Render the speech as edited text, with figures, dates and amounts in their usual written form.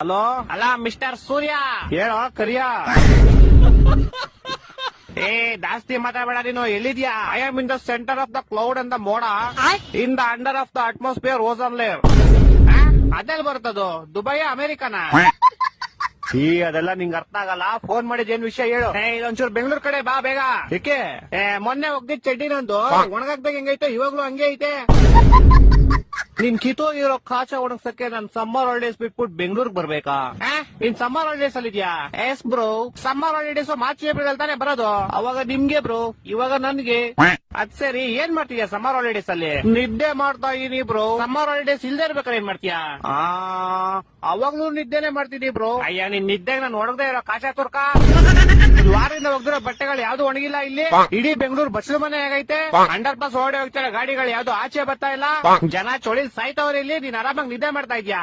Hello, ಅಲ್ಲ mister ಸೂರ್ಯ, ಹೇಳೋ ಕರಿಯ. ಏ ಜಾಸ್ತಿ ಮಾತಾಡಬೇಡ. ನೀನು ಎಲ್ಲಿದ್ಯಾ? I am in the centre of the cloud and the ಮೋಡ, in the under of the atmosphere ozone layer. ಅದೆಲ್ಲ ಬರ್ತದು? ದುಬೈ ಅಮೆರಿಕನ? ಈ ಅದೆಲ್ಲ ನಿಂಗೆ ಅರ್ಥ ಆಗಲ್ಲ. ಫೋನ್ ಮಾಡಿದ್ ಏನ್ ವಿಷಯ ಹೇಳು. ಇದೊಂಚೂರು ಬೆಂಗಳೂರು ಕಡೆ ಬಾ ಬೇಗ. ಏಕೆ? ಮೊನ್ನೆ ಹೋಗ್ದಿದ್ ಚಡ್ಡಿ ನಂದು ಒಣಗಾಕ್ದಾಗ ಹೆಂಗೈತೆ, ಇವಾಗ್ಲೂ ಹಂಗೆ ಐತೆ. ನಿನ್ ಕಿತ್ತೋಗಿರೋ ಕಾಚ ಒಣಗ್ಸಕ್ಕೆ ನಾನ್ ಸಮ್ಮರ್ ಹಾಲಿಡೇಸ್ ಬಿಟ್ಬಿಟ್ಟು ಬೆಂಗಳೂರಿಗೆ ಬರ್ಬೇಕಾ? ನೀನ್ ಸಮ್ಮರ್ ಹಾಲಿಡೇಸ್ ಅಲ್ಲಿ ಇದೆಯಾ? S bro. Summer holidays March April ಅಲ್ಲಿ ತಾನೇ ಬರೋದು. ಅವಾಗ ನಿಮ್ಗೆ ಬ್ರೋ, ಇವಾಗ ನನ್ಗೆ. ಅದ್ ಸರಿ, ಏನ್ ಮಾಡ್ತೀಯ ಸಮ್ಮರ್ ಹಾಲಿಡೇಸ್ ಅಲ್ಲಿ? ನಿದ್ದೆ ಮಾಡ್ತಾ ಇದೀನಿ ಬ್ರೋ. ಸಮ್ಮರ್ ಹಾಲಿಡೇಸ್ ಇಲ್ದೇ ಇರ್ಬೇಕಾದ್ರೆ ಏನ್ ಮಾಡ್ತೀಯಾ? ಅವಾಗ್ಲೂ ನಿದ್ದೆನೆ ಮಾಡ್ತಿದೀನಿ ಬ್ರೋ. ಅಯ್ಯ, ನಿನ್ ನಿದ್ದೆಗೆ ನಾನು ಒಣಗದೆ ಇರೋ ಕಾಚ ತುರ್ಕ. ವಾರದಿಂದ ಒಗ್ದಿರೋ ಬಟ್ಟೆಗಳು ಯಾವ್ದು ಒಣಗಿಲ್ಲ ಇಲ್ಲಿ. ಇಡೀ ಬೆಂಗಳೂರು ಬಸ್ಲು ಮನೆ ಆಗೈತೆ. ಅಂಡರ್ ಪಾಸ್ ಓಡಿ ಹೋಗ್ತಾರೆ ಗಾಡಿಗಳು, ಯಾವ್ದು ಆಚೆ ಬರ್ತಾ ಇಲ್ಲ. ಜನ ಚೊಳಿ ಸಾಯ್ತವ್ರೆ ಇಲ್ಲಿ. ನೀನ್ ಆರಾಮಾಗಿ ನಿದ್ದೆ ಮಾಡ್ತಾ ಇದ್ಯಾ?